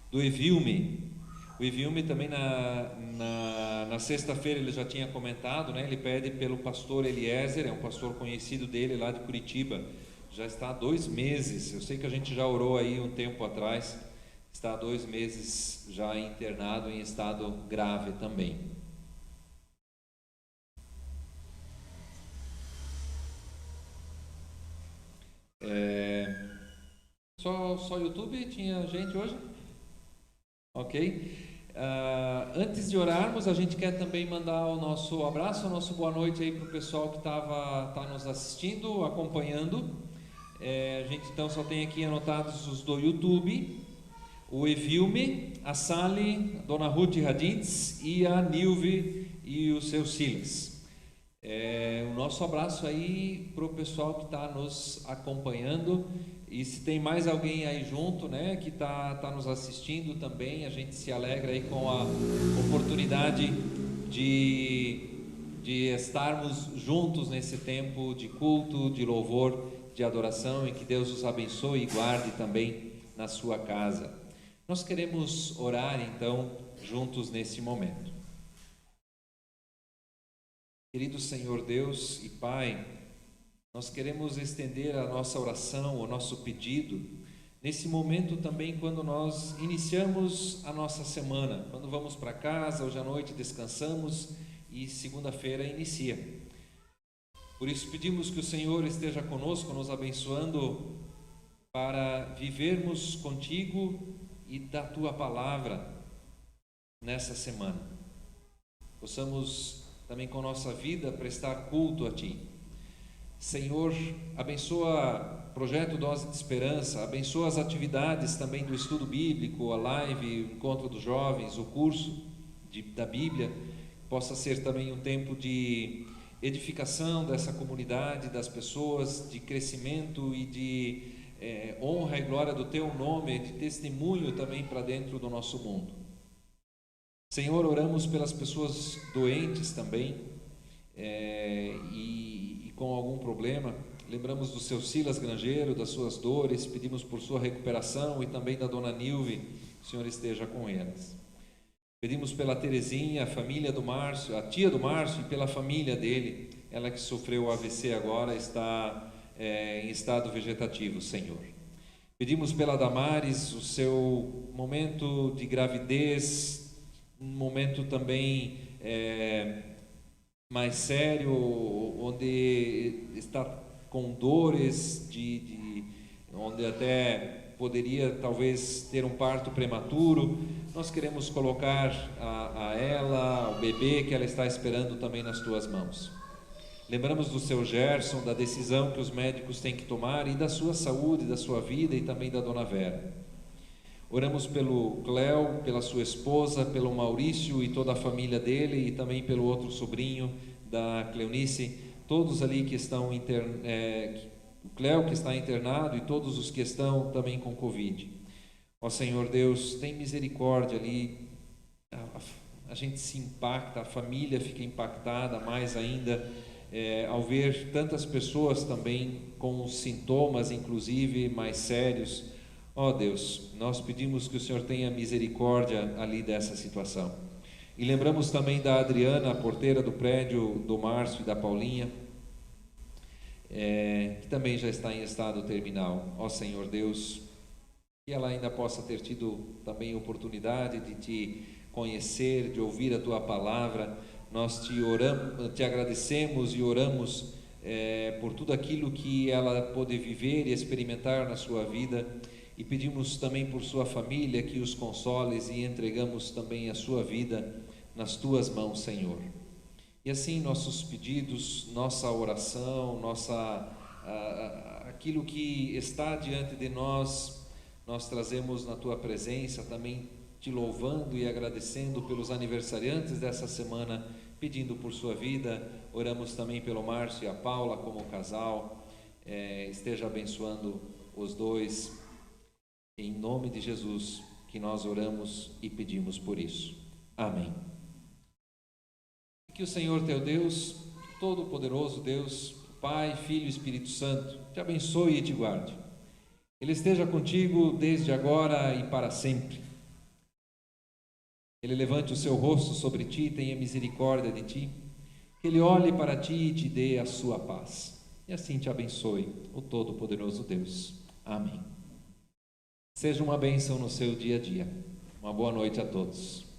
A: do Evilme. O Evilme também na sexta-feira ele já tinha comentado, né? Ele pede pelo pastor Eliezer, é um pastor conhecido dele lá de Curitiba. Já está há 2 meses, eu sei que a gente já orou aí um tempo atrás, está há 2 meses já internado em estado grave também. Só YouTube? Tinha gente hoje? Ok. Antes de orarmos, a gente quer também mandar o nosso abraço, a nossa boa noite aí para o pessoal que tá nos assistindo, acompanhando. A gente então só tem aqui anotados os do YouTube, o Evilme, a Sally, a Dona Ruth Raditz e a Nilve e o seu Silas. O nosso abraço aí para o pessoal que está nos acompanhando. E se tem mais alguém aí junto, né, que tá nos assistindo também, a gente se alegra aí com a oportunidade de estarmos juntos nesse tempo de culto, de louvor, de adoração, e que Deus os abençoe e guarde também na sua casa. Nós queremos orar então juntos nesse momento. Querido Senhor Deus e Pai, nós queremos estender a nossa oração, o nosso pedido, nesse momento também quando nós iniciamos a nossa semana, quando vamos para casa, hoje à noite descansamos e segunda-feira inicia. Por isso pedimos que o Senhor esteja conosco, nos abençoando para vivermos contigo e da Tua Palavra nessa semana. Possamos também com nossa vida prestar culto a Ti. Senhor, abençoa o projeto Dose de Esperança, abençoa as atividades também do estudo bíblico, a live, o encontro dos jovens, o curso da Bíblia, possa ser também um tempo de edificação dessa comunidade, das pessoas, de crescimento e de honra e glória do Teu nome, de testemunho também para dentro do nosso mundo. Senhor, oramos pelas pessoas doentes também, e com algum problema, lembramos do seu Silas Grangeiro, das suas dores, pedimos por sua recuperação e também da dona Nilve, que o Senhor esteja com elas. Pedimos pela Terezinha, a família do Márcio, a tia do Márcio e pela família dele, ela que sofreu o AVC agora, está em estado vegetativo, Senhor. Pedimos pela Damares, o seu momento de gravidez, um momento também mais sério, onde está com dores, onde até poderia talvez ter um parto prematuro. Nós queremos colocar a ela, o bebê que ela está esperando também nas Tuas mãos. Lembramos do seu Gerson, da decisão que os médicos têm que tomar e da sua saúde, da sua vida e também da dona Vera. Oramos pelo Cléo, pela sua esposa, pelo Maurício e toda a família dele e também pelo outro sobrinho da Cleonice, todos ali que estão o Cléo que está internado e todos os que estão também com Covid. Ó Senhor Deus, tem misericórdia ali, a gente se impacta, a família fica impactada mais ainda ao ver tantas pessoas também com sintomas, inclusive mais sérios. Ó Deus, nós pedimos que o Senhor tenha misericórdia ali dessa situação. E lembramos também da Adriana, a porteira do prédio do Márcio e da Paulinha, que também já está em estado terminal. Ó Senhor Deus, que ela ainda possa ter tido também oportunidade de Te conhecer, de ouvir a Tua palavra. Nós te agradecemos e oramos por tudo aquilo que ela pôde viver e experimentar na sua vida. E pedimos também por sua família que os consoles e entregamos também a sua vida nas Tuas mãos, Senhor. E assim nossos pedidos, nossa oração, aquilo que está diante de nós, nós trazemos na Tua presença, também Te louvando e agradecendo pelos aniversariantes dessa semana pedindo por sua vida. Oramos também pelo Márcio e a Paula como casal. Esteja abençoando os dois. Em nome de Jesus que nós oramos e pedimos por isso. Amém. Que o Senhor teu Deus, Todo-Poderoso Deus, Pai, Filho e Espírito Santo, te abençoe e te guarde. Ele esteja contigo desde agora e para sempre. Ele levante o seu rosto sobre ti e tenha misericórdia de ti. Que Ele olhe para ti e te dê a sua paz. E assim te abençoe o Todo-Poderoso Deus. Amém. Seja uma bênção no seu dia a dia. Uma boa noite a todos.